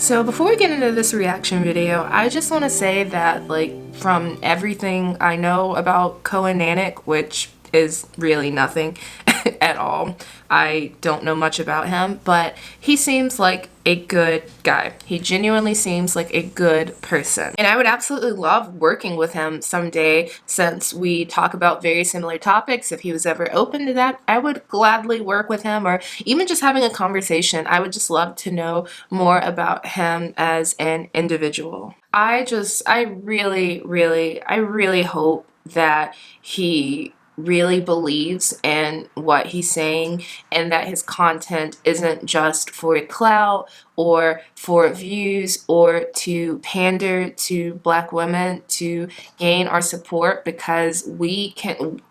So before we get into this reaction video, I just want to say that, like, from everything I know about Coen Naninck, which is really nothing at all, I don't know much about him, but he seems like a good guy. He genuinely seems like a good person. And I would absolutely love working with him someday, since we talk about very similar topics. If he was ever open to that, I would gladly work with him, or even just having a conversation. I would just love to know more about him as an individual. I really hope that he really believes in what he's saying, and that his content isn't just for clout or for views or to pander to Black women to gain our support, because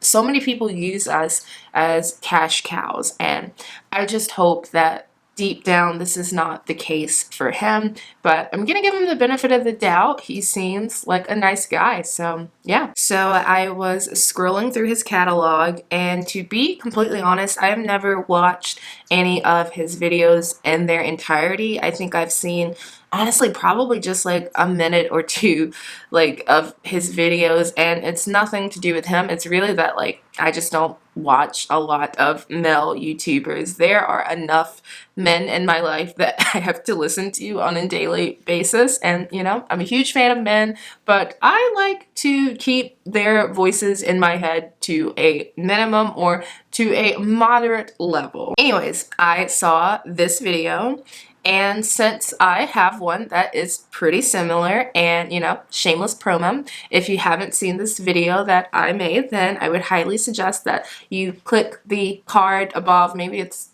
so many people use us as cash cows, and I just hope that deep down this is not the case for him. But I'm gonna give him the benefit of the doubt. He seems like a nice guy, so yeah. So I was scrolling through his catalog, and to be completely honest, I have never watched any of his videos in their entirety. I think I've seen, honestly, probably just like a minute or two, like, of his videos, and it's nothing to do with him. It's really that, like, I just don't watch a lot of male YouTubers. There are enough men in my life that I have to listen to on a daily basis, and you know, I'm a huge fan of men, but I like to keep their voices in my head to a minimum, or to a moderate level. Anyways, I saw this video, and since I have one that is pretty similar, and you know, shameless promo, if you haven't seen this video that I made, then I would highly suggest that you click the card above. Maybe it's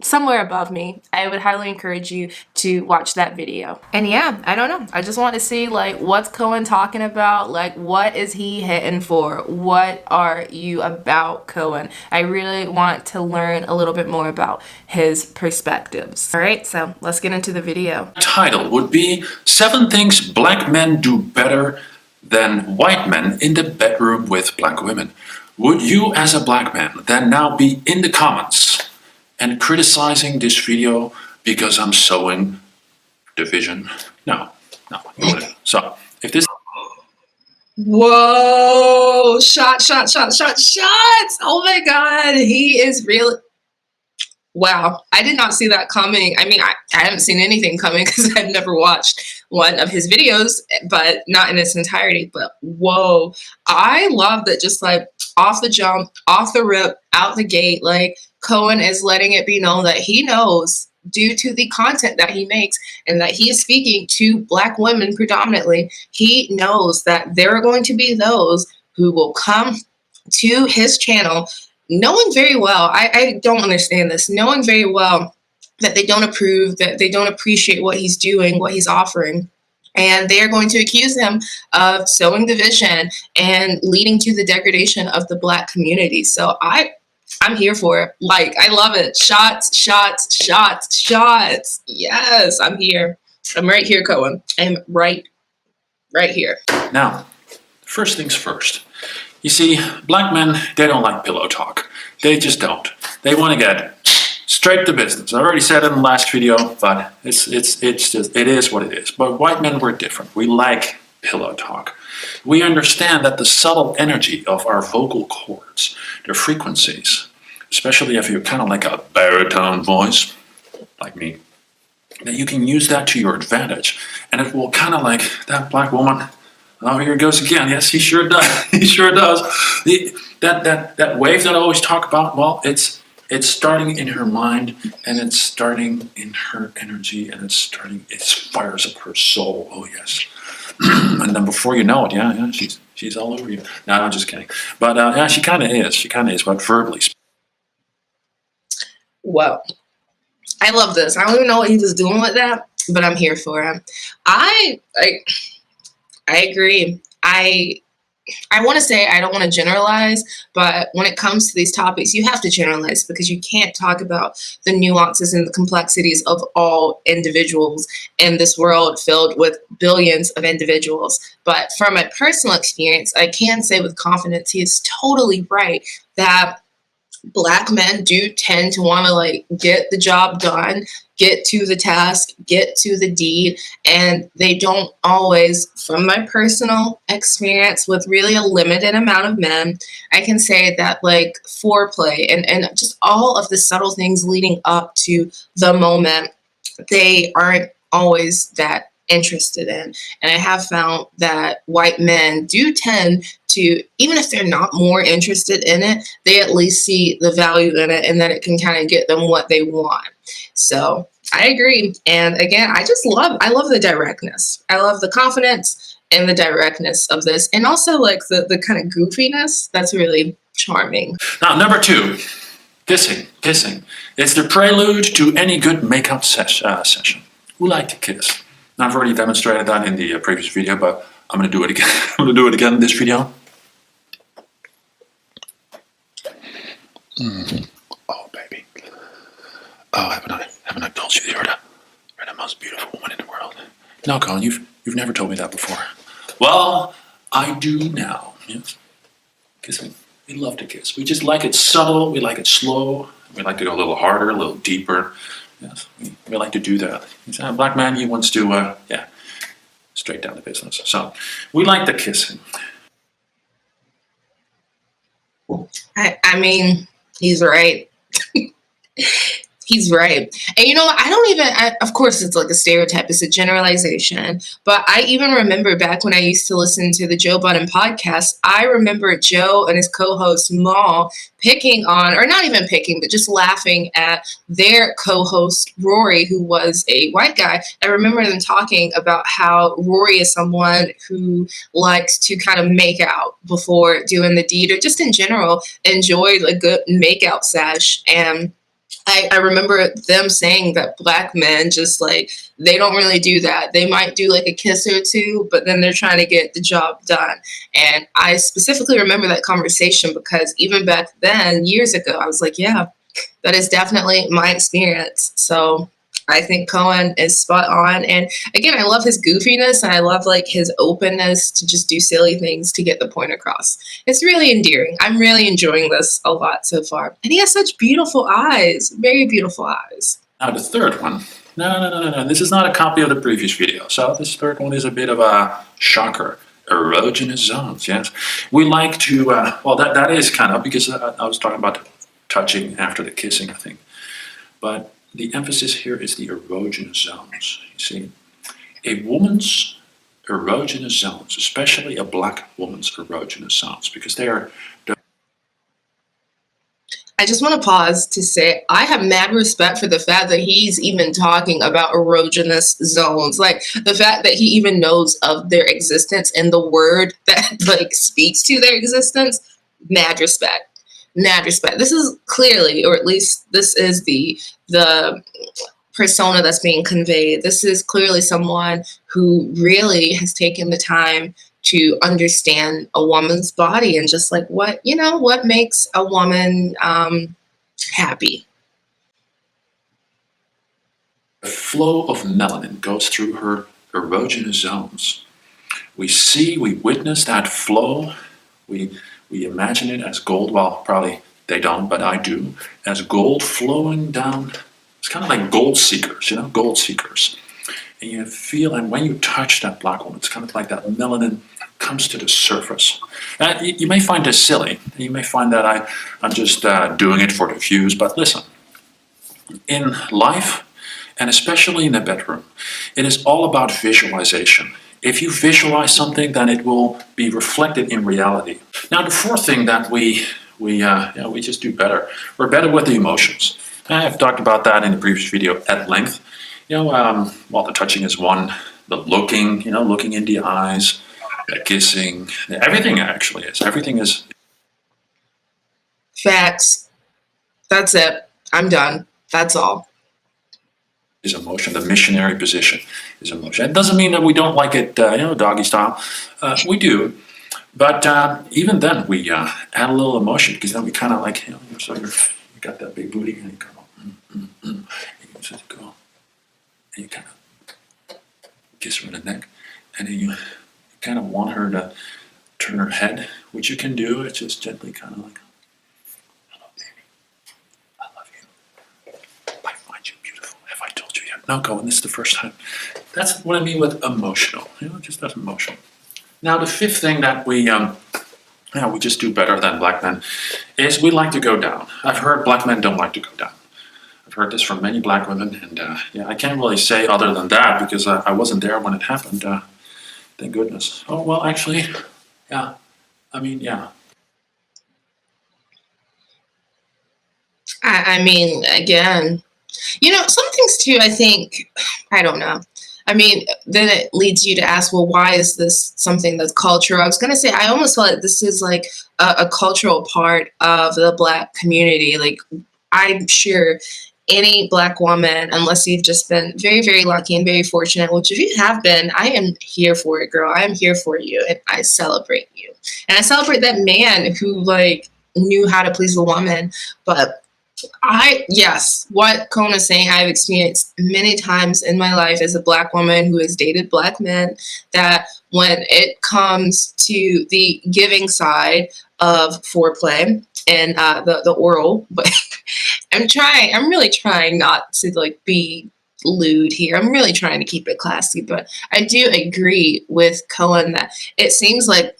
somewhere above me. I would highly encourage you to watch that video. And yeah, I don't know. I just want to see, like, what's Coen talking about? Like, what is he hitting for? What are you about, Coen? I really want to learn a little bit more about his perspectives. All right, so let's get into the video. Title would be 7 Things Black Men Do Better Than White Men in the Bedroom with Black Women. Would you, as a black man, then now be in the comments and criticizing this video because I'm sowing division? No. So, if this... Whoa, shots. Oh my God, he is really... Wow, I did not see that coming. I mean, I haven't seen anything coming because I've never watched one of his videos, but not in its entirety. But whoa, I love that, just like off the jump, off the rip, out the gate, like Coen is letting it be known that he knows, due to the content that he makes and that he is speaking to Black women predominantly, he knows that there are going to be those who will come to his channel knowing very well, I don't understand this, knowing very well that they don't approve, that they don't appreciate what he's doing, what he's offering. And they are going to accuse him of sowing division and leading to the degradation of the Black community. So I'm here for it. Like, I love it. Shots. Yes, I'm here. I'm right here, Coen. I'm right here. Now, first things first. You see, black men, they don't like pillow talk. They just don't. They want to get straight to business. I already said it in the last video, but it is what it is. But white men, we're different. We like pillow talk. We understand that the subtle energy of our vocal cords, their frequencies, especially if you're kind of like a baritone voice, like me, that you can use that to your advantage. And it will kind of like that black woman. Oh, here it goes again. Yes, he sure does. He sure does. That wave that I always talk about, well, it's starting in her mind, and it's starting in her energy, and it fires up her soul. Oh yes. And then before you know it, yeah, she's all over you. No, I'm just kidding. But yeah, she kind of is, but verbally. Well, I love this. I don't even know what he was doing with that, but I'm here for him. I agree. I want to say, I don't want to generalize, but when it comes to these topics, you have to generalize, because you can't talk about the nuances and the complexities of all individuals in this world filled with billions of individuals. But from a personal experience, I can say with confidence, he is totally right that Black men do tend to want to like get the job done, get to the task, get to the deed, and they don't always, from my personal experience with really a limited amount of men, I can say that like foreplay and just all of the subtle things leading up to the moment, they aren't always that interested in. And I have found that white men do tend to, even if they're not more interested in it, they at least see the value in it and that it can kind of get them what they want. So I agree. And again, I love the directness. I love the confidence and the directness of this. And also like the kind of goofiness that's really charming. Now, number 2, kissing. Kissing. It's the prelude to any good make-out session. We like to kiss. Now, I've already demonstrated that in the previous video, but I'm going to do it again. I'm going to do it again in this video. Oh, baby. Oh, haven't I told you you're the most beautiful woman in the world? No, Coen, you've never told me that before. Well, I do now. Yes. Kissing. We love to kiss. We just like it subtle. We like it slow. We like to go a little harder, a little deeper. Yes, we like to do that. He's a black man. He wants to, straight down to business. So we like the kissing. I mean, he's right. He's right. And you know what? Of course, it's like a stereotype, it's a generalization. But I even remember back when I used to listen to the Joe Budden podcast, I remember Joe and his co host Maul picking on, or not even picking, but just laughing at their co host Rory, who was a white guy. I remember them talking about how Rory is someone who likes to kind of make out before doing the deed, or just in general, enjoy a good make out sesh. And I remember them saying that black men just like, they don't really do that. They might do like a kiss or two, but then they're trying to get the job done. And I specifically remember that conversation because even back then, years ago, I was like, yeah, that is definitely my experience. So I think Coen is spot on. And again, I love his goofiness and I love like his openness to just do silly things to get the point across. It's really endearing. I'm really enjoying this a lot so far. And he has such beautiful eyes, very beautiful eyes. Now the third one. No. This is not a copy of the previous video. So this third one is a bit of a shocker. Erogenous zones, yes. We like to, that is kind of, because I was talking about touching after the kissing, I think. But the emphasis here is the erogenous zones. You see, a woman's erogenous zones, especially a black woman's erogenous zones, because they are. I just want to pause to say I have mad respect for the fact that he's even talking about erogenous zones, like the fact that he even knows of their existence and the word that like speaks to their existence. Mad respect. Mad respect. This is clearly, or at least this is the persona that's being conveyed. This is clearly someone who really has taken the time to understand a woman's body and just like what makes a woman happy. The flow of melanin goes through her erogenous zones. We witness that flow. We imagine it as gold. Well, probably they don't, but I do. As gold flowing down. It's kind of like gold seekers, gold seekers. And you feel, and when you touch that black woman, it's kind of like that melanin comes to the surface. You may find this silly. You may find that I'm just doing it for the views, but listen. In life, and especially in the bedroom, it is all about visualization. If you visualize something, then it will be reflected in reality. Now, the fourth thing that we just do better. We're better with the emotions. I've talked about that in the previous video at length. The touching is one. The looking in the eyes, the kissing, everything actually is. Everything is. Facts. That's it. I'm done. That's all. Is emotion. The missionary position is emotion. It doesn't mean that we don't like it, doggy style. We do. But even then, we add a little emotion because then we kind of like, so you got that big booty and you go, and you just go, and you kind of kiss her in the neck, and then you kind of want her to turn her head, which you can do. It's just gently kind of like, hello, baby. no, Coen, this is the first time. That's what I mean with emotional. Just that's emotional. Now, the fifth thing that we just do better than black men is we like to go down. I've heard black men don't like to go down. I've heard this from many black women, and I can't really say other than that because I wasn't there when it happened. Thank goodness. Oh, well, actually, yeah. I mean, yeah. I mean, again, some things too, I think, I don't know. I mean, then it leads you to ask, well, why is this something that's cultural? I was going to say, I almost feel like this is like a cultural part of the Black community. Like, I'm sure any Black woman, unless you've just been very, very lucky and very fortunate, which if you have been, I am here for it, girl. I am here for you, and I celebrate you. And I celebrate that man who, like, knew how to please a woman. But yes, what Coen is saying, I've experienced many times in my life as a Black woman who has dated Black men, that when it comes to the giving side of foreplay and the oral, but I'm really trying not to like be lewd here. I'm really trying to keep it classy, but I do agree with Coen that it seems like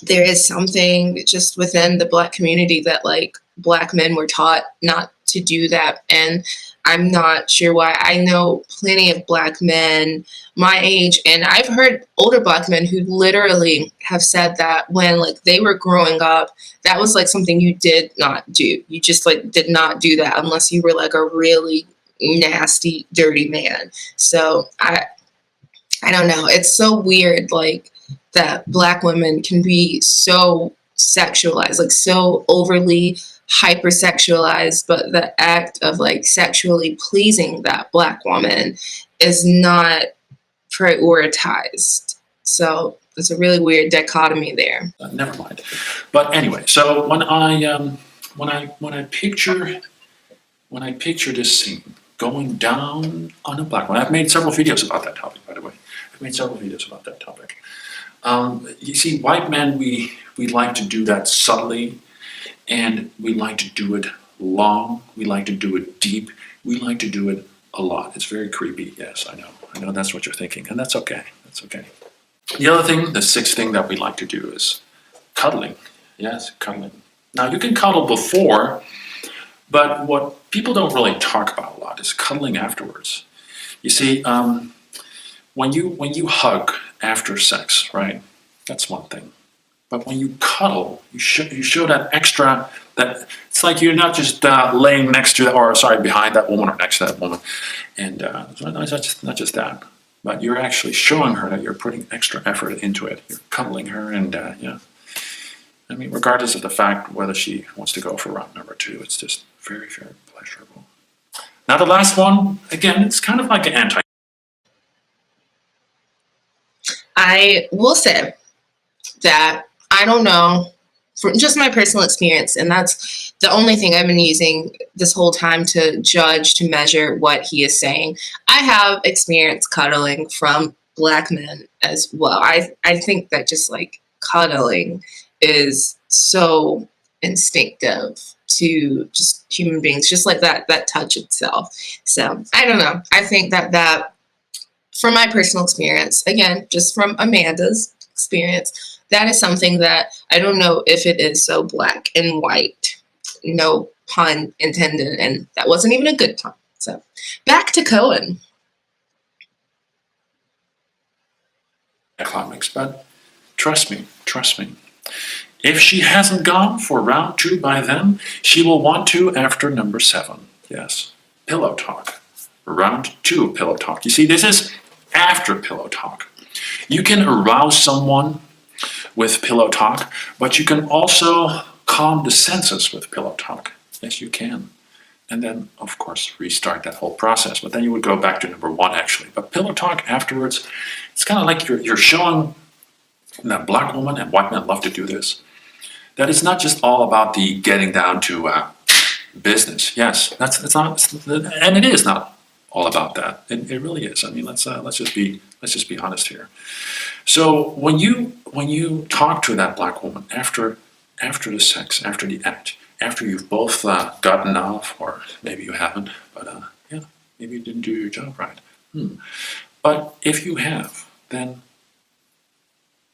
there is something just within the Black community that like Black men were taught not to do that. And I'm not sure why. I know plenty of Black men my age, and I've heard older Black men who literally have said that when like they were growing up, that was like something you did not do. You just like did not do that unless you were like a really nasty, dirty man. So I don't know. It's so weird, like that Black women can be so sexualized, like so overly hypersexualized, but the act of like sexually pleasing that Black woman is not prioritized. So it's a really weird dichotomy there. Never mind. But anyway, so when I picture this scene going down on a Black woman, I've made several videos about that topic, by the way. I've made several videos about that topic. You see, white men, we like to do that subtly, and we like to do it long. We like to do it deep. We like to do it a lot. It's very creepy. Yes, I know. I know that's what you're thinking, and that's okay. That's okay. The other thing, the sixth thing that we like to do is cuddling. Yes, cuddling. Now, you can cuddle before, but what people don't really talk about a lot is cuddling afterwards. You see, when you hug after sex, right? That's one thing. But when you cuddle, you show that extra, that it's like you're not just laying next to, behind that woman or next to that woman, and not just that, but you're actually showing her that you're putting extra effort into it. You're cuddling her, and I mean, regardless of the fact whether she wants to go for round number 2, it's just very, very pleasurable. Now the last one, again, it's kind of like an anti. I will say that I don't know, from just my personal experience, and that's the only thing I've been using this whole time to judge, to measure what he is saying. I have experienced cuddling from Black men as well. I think that just like cuddling is so instinctive to just human beings, just like that touch itself. So I don't know. I think that from my personal experience, again, just from Amanda's experience, that is something that I don't know if it is so black and white. No pun intended, and that wasn't even a good pun. So back to Coen. Comics, but trust me. If she hasn't gone for round 2 by then, she will want to after number 7. Yes, pillow talk. Round 2 pillow talk. You see, this is after pillow talk. You can arouse someone with pillow talk, but you can also calm the senses with pillow talk. Yes, you can. And then, of course, restart that whole process. But then you would go back to number 1, actually. But pillow talk afterwards, it's kind of like you're showing that Black woman, and white men love to do this, that it's not just all about the getting down to business. Yes, it's not, and it is not all about that. It really is. I mean, let's just be honest here. So when you talk to that Black woman after the sex, after the act, after you've both gotten off, or maybe you haven't, but maybe you didn't do your job right. But if you have, then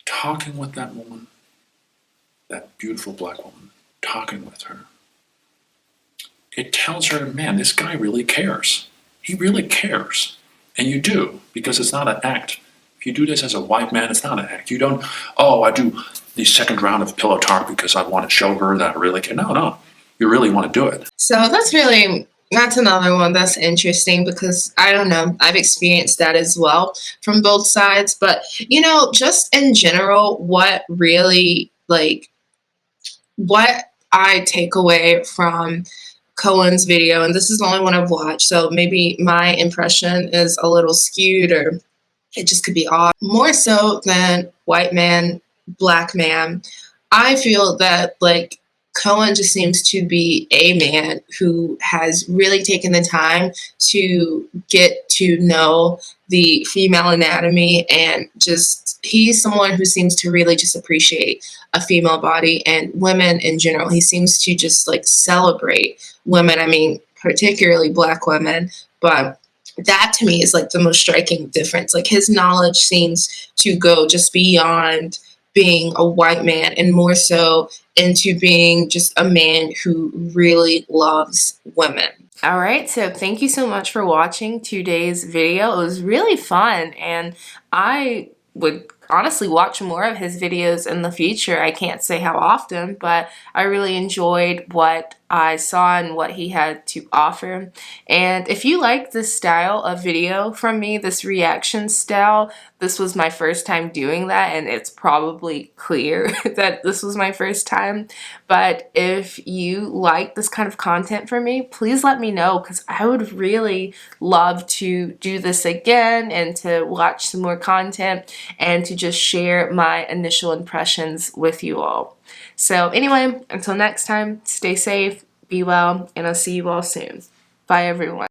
talking with that woman, that beautiful black woman, talking with her, it tells her, man, this guy really cares. He really cares. And you do, because it's not an act. If you do this as a white man, it's not an act. You don't, oh, I do the second round of pillow talk because I want to show her that I really care. No. You really want to do it. So that's another one that's interesting because I don't know, I've experienced that as well from both sides. But, just in general, what really, what I take away from Coen's video, and this is the only one I've watched, so maybe my impression is a little skewed or it just could be off. More so than white man, black man, I feel that Coen just seems to be a man who has really taken the time to get to know the female anatomy, and just he's someone who seems to really just appreciate a female body and women in general. He seems to just celebrate women. I mean, particularly black women, but that to me is the most striking difference. His knowledge seems to go just beyond being a white man and more so into being just a man who really loves women. All right, so thank you so much for watching today's video. It was really fun, and I would honestly watch more of his videos in the future. I can't say how often, but I really enjoyed what I saw and what he had to offer. And if you like this style of video from me, this reaction style, this was my first time doing that, and it's probably clear that this was my first time. But if you like this kind of content from me, please let me know, because I would really love to do this again and to watch some more content and to just share my initial impressions with you all. So anyway, until next time, stay safe, be well, and I'll see you all soon. Bye everyone.